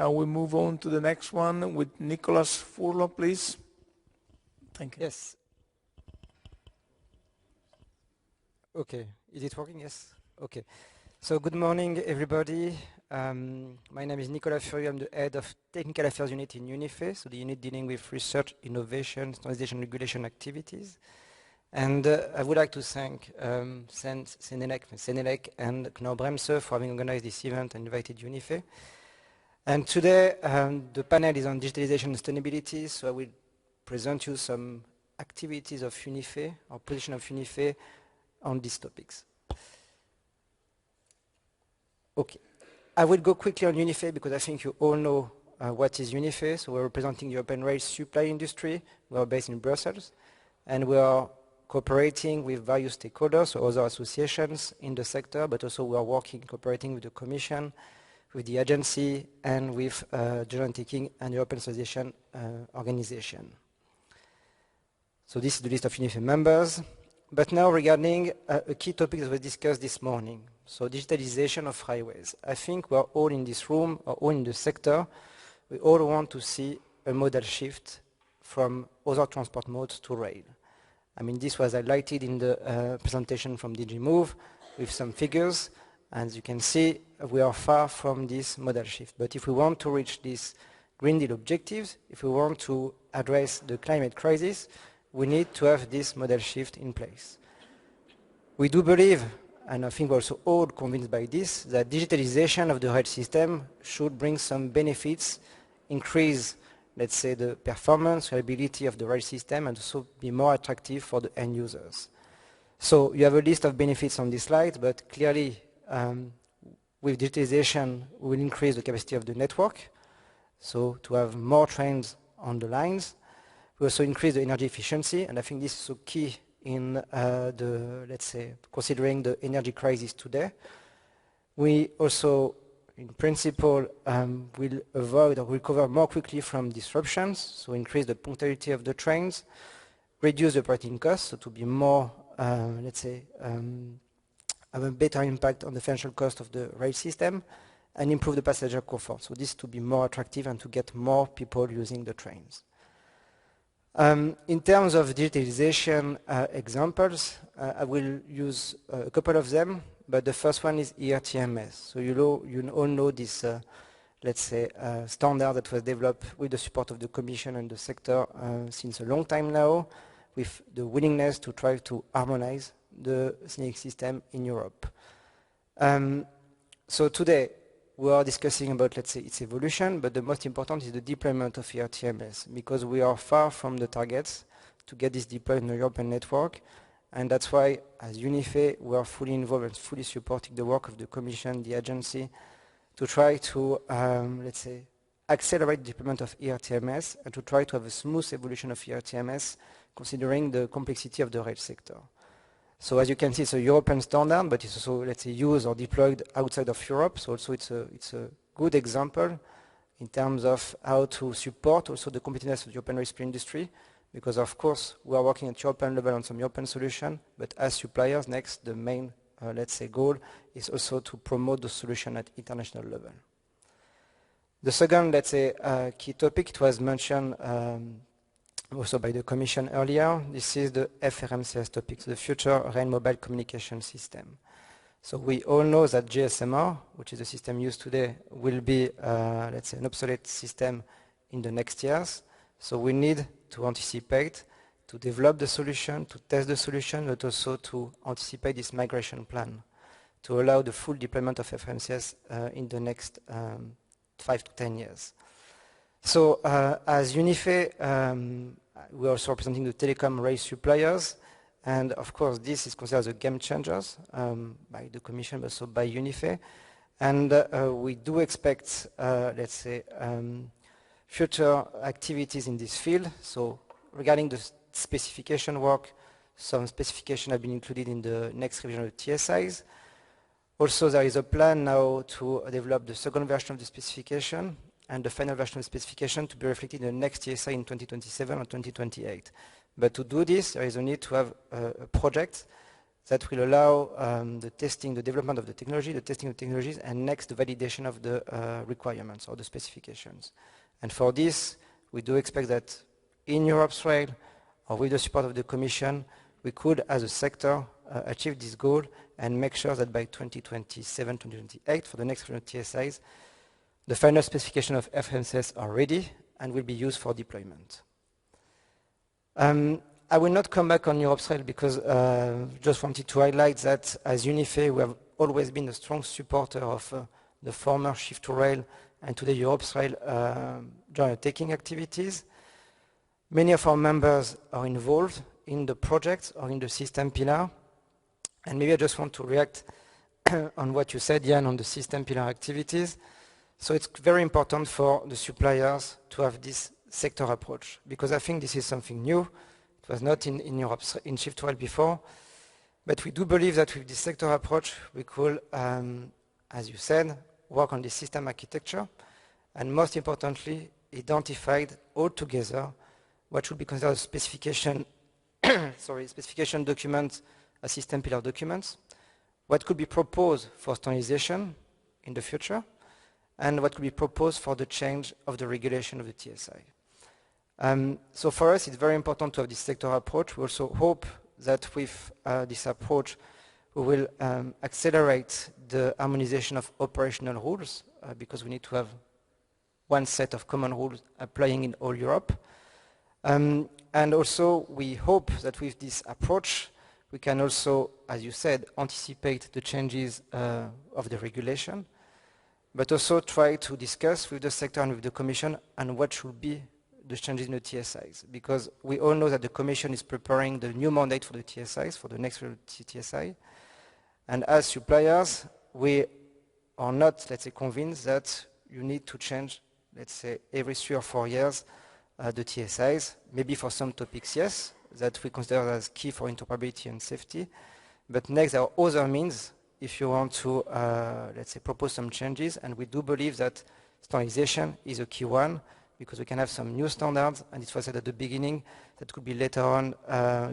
We move on to the next one with Nicolas Furio, please. Thank you. Yes. Okay. Is it working? Yes. Okay. So good morning, everybody. My name is Nicolas Furio. I'm the head of Technical Affairs Unit in UNIFE, so the unit dealing with research, innovation, standardization, regulation activities. And I would like to thank Senelec and Knorr-Bremse for having organized this event and invited UNIFE. And today, the panel is on digitalization and sustainability, so I will present you some activities of UNIFE, or position of UNIFE on these topics. Okay, I will go quickly on UNIFE because I think you all know what is UNIFE. So we're representing the European rail supply industry. We are based in Brussels, and we are cooperating with various stakeholders, so other associations in the sector, but also we are cooperating with the Commission, with the agency, and with General Undertaking and European Association organization. So this is the list of UNIFE members. But now regarding a key topic that was discussed this morning, so digitalization of highways. I think we're all in this room, or all in the sector, we all want to see a modal shift from other transport modes to rail. I mean, this was highlighted in the presentation from DG Move with some figures. As you can see, we are far from this modal shift. But if we want to reach these Green Deal objectives, if we want to address the climate crisis, we need to have this modal shift in place. We do believe, and I think we're also all convinced by this, that digitalization of the rail system should bring some benefits, increase, let's say, the performance, reliability of the rail system, and also be more attractive for the end users. So you have a list of benefits on this slide, but clearly with digitalization, we will increase the capacity of the network, so to have more trains on the lines. We also increase the energy efficiency, and I think this is so key in let's say, considering the energy crisis today. We also, in principle, will avoid or recover more quickly from disruptions, so increase the punctuality of the trains, reduce the operating costs, so to be more, let's say, have a better impact on the financial cost of the rail system, and improve the passenger comfort. So this to be more attractive and to get more people using the trains. In terms of digitalization examples, I will use a couple of them, but the first one is ERTMS. So you all know this, let's say, standard that was developed with the support of the Commission and the sector since a long time now, with the willingness to try to harmonize the signaling system in Europe. So today, we are discussing about, let's say, its evolution, but the most important is the deployment of ERTMS, because we are far from the targets to get this deployed in the European network, and that's why, as UNIFE, we are fully involved and fully supporting the work of the Commission, the agency, to try to, let's say, accelerate the deployment of ERTMS and to try to have a smooth evolution of ERTMS, considering the complexity of the rail sector. So as you can see, it's a European standard, but it's also, let's say, used or deployed outside of Europe. So also it's a good example in terms of how to support also the competitiveness of the European rail industry, because of course we are working at European level on some European solution, but as suppliers, next, the main, let's say, goal is also to promote the solution at international level. The second, let's say, key topic, it was mentioned also by the Commission earlier. This is the FRMCS topic, the Future Rail Mobile Communication System. So we all know that GSMR, which is the system used today, will be, let's say, an obsolete system in the next years. So we need to anticipate, to develop the solution, to test the solution, but also to anticipate this migration plan to allow the full deployment of FRMCS in the next 5 to 10 years. So as UNIFE, we're also representing the telecom rail suppliers, and of course this is considered as a game changer by the Commission, but also by UNIFE. And we do expect, let's say, future activities in this field. So regarding the specification work, some specification have been included in the next revision of the TSIs. Also, there is a plan now to develop the second version of the specification, and the final version of the specification to be reflected in the next TSI in 2027 or 2028. But to do this, there is a need to have a project that will allow the testing, the development of the technology, the testing of technologies, and next the validation of the requirements or the specifications. And for this, we do expect that in Europe's rail, or with the support of the Commission, we could, as a sector, achieve this goal and make sure that by 2027, 2028, for the next TSIs, the final specification of FMCS are ready and will be used for deployment. I will not come back on Europe's rail because just wanted to highlight that as UNIFE, we have always been a strong supporter of the former Shift to Rail and today Europe's rail joint undertaking activities. Many of our members are involved in the project or in the system pillar. And maybe I just want to react on what you said, Jan, on the system pillar activities. So it's very important for the suppliers to have this sector approach, because I think this is something new. It was not in Europe, in Shift to Rail before. But we do believe that with this sector approach, we could, as you said, work on the system architecture, and most importantly, identified all together what should be considered specification, specification documents, system pillar documents, what could be proposed for standardization in the future, and what could be proposed for the change of the regulation of the TSI. So for us, it's very important to have this sector approach. We also hope that with this approach, we will accelerate the harmonization of operational rules because we need to have one set of common rules applying in all Europe. And also, we hope that with this approach, we can also, as you said, anticipate the changes of the regulation, but also try to discuss with the sector and with the Commission and what should be the changes in the TSIs. Because we all know that the Commission is preparing the new mandate for the TSIs, for the next TSI. And as suppliers, we are not, let's say, convinced that you need to change, let's say, every 3 or 4 years the TSIs. Maybe for some topics, yes, that we consider as key for interoperability and safety. But next, there are other means if you want to, let's say, propose some changes. And we do believe that standardization is a key one, because we can have some new standards, and it was said at the beginning that could be later on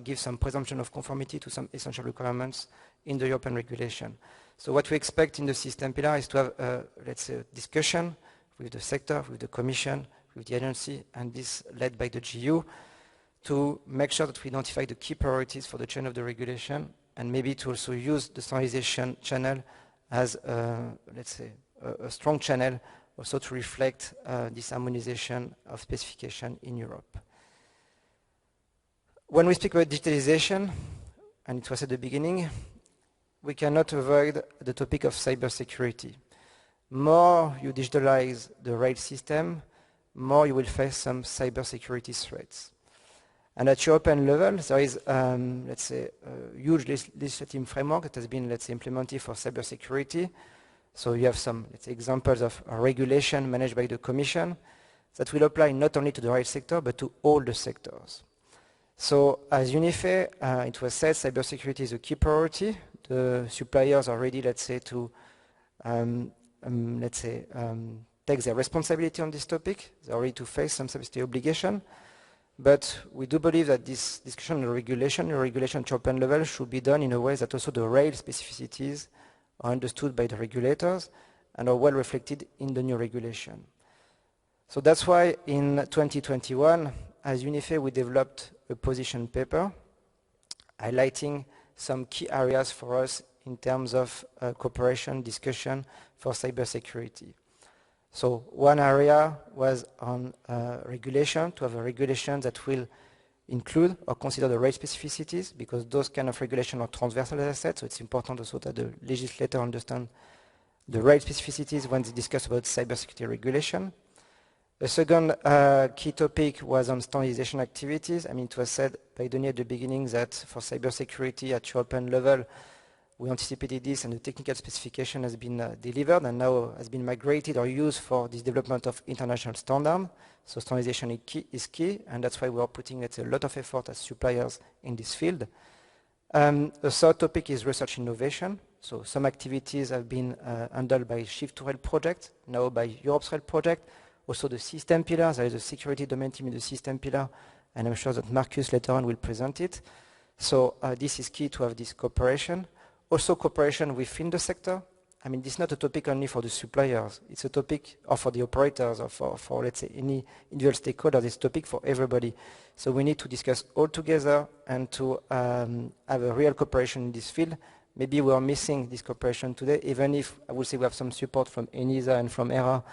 give some presumption of conformity to some essential requirements in the European regulation. So what we expect in the system pillar is to have, let's say, a discussion with the sector, with the Commission, with the agency, and this led by the GU, to make sure that we identify the key priorities for the change of the regulation, and maybe to also use the standardization channel as, let's say, a strong channel also to reflect this harmonization of specification in Europe. When we speak about digitalization, and it was at the beginning, we cannot avoid the topic of cybersecurity. More you digitalize the rail system, more you will face some cybersecurity threats. And at European level, there is, let's say, a huge legislative framework that has been, let's say, implemented for cybersecurity. So you have some, let's say, examples of regulation managed by the Commission that will apply not only to the rail sector, but to all the sectors. So as UNIFE, it was said, cybersecurity is a key priority. The suppliers are ready, let's say, to, take their responsibility on this topic. They're ready to face some cybersecurity obligation. But we do believe that this discussion on the regulation at European level should be done in a way that also the rail specificities are understood by the regulators and are well reflected in the new regulation. So that's why in 2021, as UNIFE, we developed a position paper highlighting some key areas for us in terms of cooperation, discussion for cybersecurity. So one area was on regulation, to have a regulation that will include or consider the rail specificities, because those kind of regulation are transversal, as I said, so it's important also that the legislator understand the rail specificities when they discuss about cybersecurity regulation. The second key topic was on standardization activities. I mean, it was said by Denis at the beginning that for cybersecurity at European level, we anticipated this and the technical specification has been delivered and now has been migrated or used for this development of international standard. So standardization is key, and that's why we are putting, let's say, a lot of effort as suppliers in this field. The third topic is research innovation. So some activities have been handled by Shift to Rail project, now by Europe's Rail project. Also the system pillar, there is a security domain team in the system pillar, and I'm sure that Marcus later on will present it. So this is key to have this cooperation. Also cooperation within the sector. I mean, this is not a topic only for the suppliers. It's a topic, or for the operators, or for let's say, any individual stakeholder. It's a topic for everybody. So we need to discuss all together and to have a real cooperation in this field. Maybe we are missing this cooperation today, even if I would say we have some support from ENISA and from ERA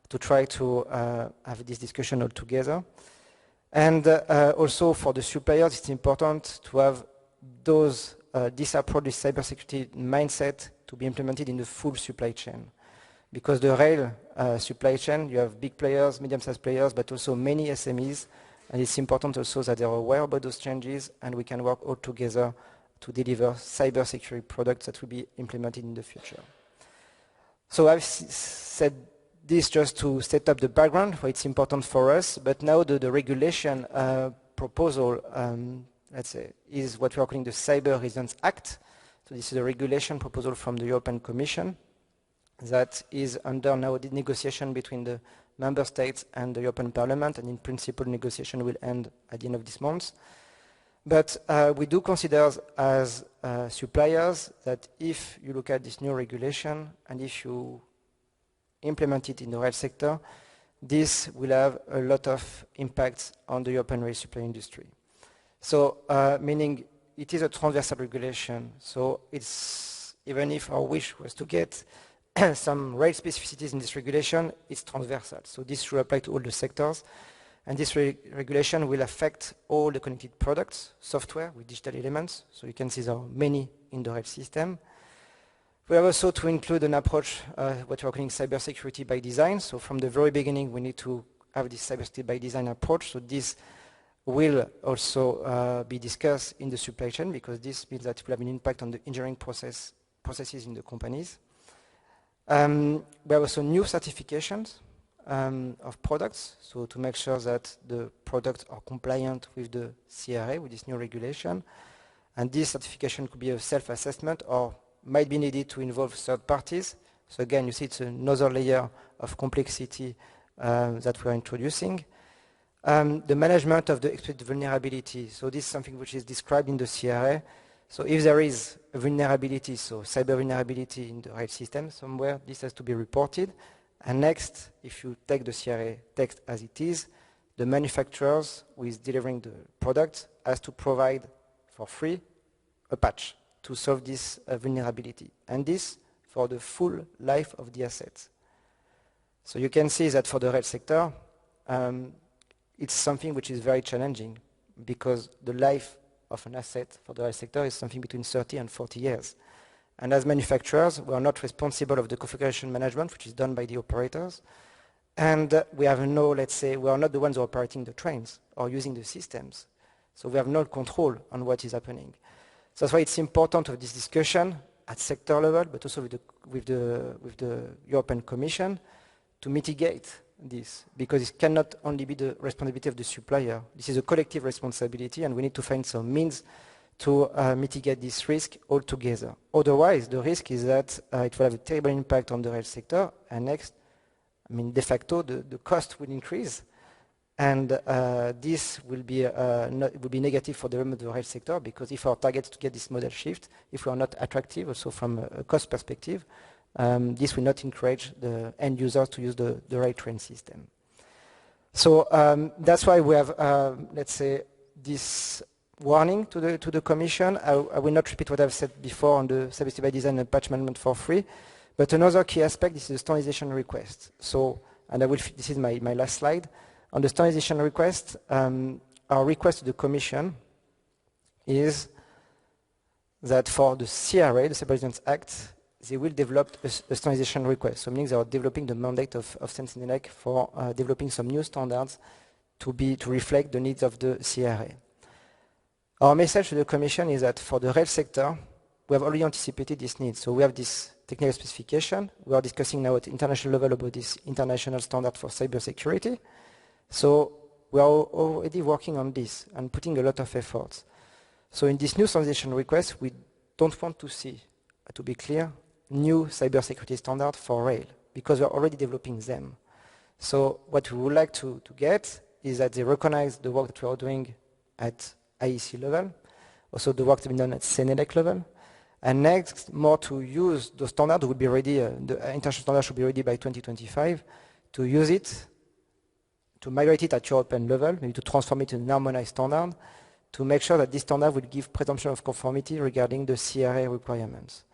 to try to have this discussion all together. And also for the suppliers, it's important to have this approach, this cybersecurity mindset, to be implemented in the full supply chain. Because the rail supply chain, you have big players, medium-sized players, but also many SMEs. And it's important also that they are aware about those changes and we can work all together to deliver cybersecurity products that will be implemented in the future. So I've said this just to set up the background, why it's important for us, but now the regulation proposal, let's say, is what we are calling the Cyber Resilience Act. So this is a regulation proposal from the European Commission that is under now the negotiation between the member states and the European Parliament, and in principle negotiation will end at the end of this month. But we do consider as suppliers that if you look at this new regulation and if you implement it in the rail sector, this will have a lot of impacts on the European rail supply industry. So meaning it is a transversal regulation, so it's, even if our wish was to get some rail specificities in this regulation, it's transversal. So this should apply to all the sectors. And this regulation will affect all the connected products, software with digital elements. So you can see there are many in the rail system. We have also to include an approach, what we're calling cybersecurity by design. So from the very beginning, we need to have this cybersecurity by design approach. So this will also be discussed in the supply chain, because this means that it will have an impact on the engineering processes in the companies. We have also new certifications of products, so to make sure that the products are compliant with the CRA, with this new regulation. And this certification could be a self-assessment or might be needed to involve third parties. So again, you see it's another layer of complexity that we're introducing. The management of the expected vulnerability. So this is something which is described in the CRA. So if there is a vulnerability, so cyber vulnerability in the rail system somewhere, this has to be reported. And next, if you take the CRA text as it is, the manufacturers who is delivering the product has to provide for free a patch to solve this vulnerability. And this for the full life of the assets. So you can see that for the rail sector, it's something which is very challenging, because the life of an asset for the rail sector is something between 30 and 40 years. And as manufacturers, we are not responsible of the configuration management, which is done by the operators. And we have no, let's say, we are not the ones operating the trains or using the systems. So we have no control on what is happening. So that's why it's important to have this discussion at sector level, but also with the European Commission to mitigate this, because it cannot only be the responsibility of the supplier. This is a collective responsibility, and we need to find some means to mitigate this risk altogether. Otherwise, the risk is that it will have a terrible impact on the rail sector, and next, I mean, de facto, the cost will increase, and this will be negative for the development of the rail sector, because if our target is to get this model shift, if we are not attractive also from a cost perspective, this will not encourage the end users to use the rail train system. So that's why we have, let's say, this warning to the Commission. I will not repeat what I've said before on the cybersecurity by design and patch management for free. But another key aspect is the standardization request. So, and this is my last slide. On the standardization request, our request to the Commission is that for the CRA, the Cyber Resilience Act, they will develop a standardization request. So meaning they are developing the mandate of Sentinelec for developing some new standards to reflect the needs of the CRA. Our message to the Commission is that for the rail sector, we have already anticipated this need. So we have this technical specification. We are discussing now at international level about this international standard for cybersecurity. So we are already working on this and putting a lot of efforts. So in this new standardization request, we don't want to see, to be clear, new cybersecurity standard for rail, because we are already developing them. So what we would like to get is that they recognize the work that we are doing at IEC level, Also the work has been done at Senelec level. And next, more to use the standard will be ready, the international standard should be ready by 2025, to use it, to migrate it at European level, maybe to transform it into an harmonized standard, to make sure that this standard will give presumption of conformity regarding the CRA requirements.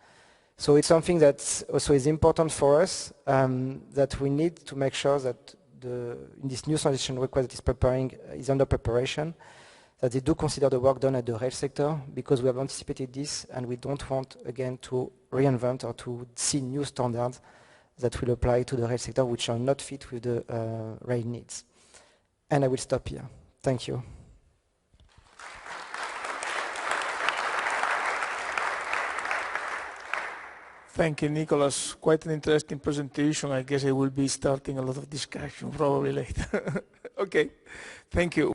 So it's something that also is important for us, that we need to make sure that in this new transition request that is under preparation, that they do consider the work done at the rail sector, because we have anticipated this and we don't want, again, to reinvent or to see new standards that will apply to the rail sector which are not fit with the rail needs. And I will stop here. Thank you. Thank you, Nicolas. Quite an interesting presentation. I guess I will be starting a lot of discussion probably later. Okay, thank you.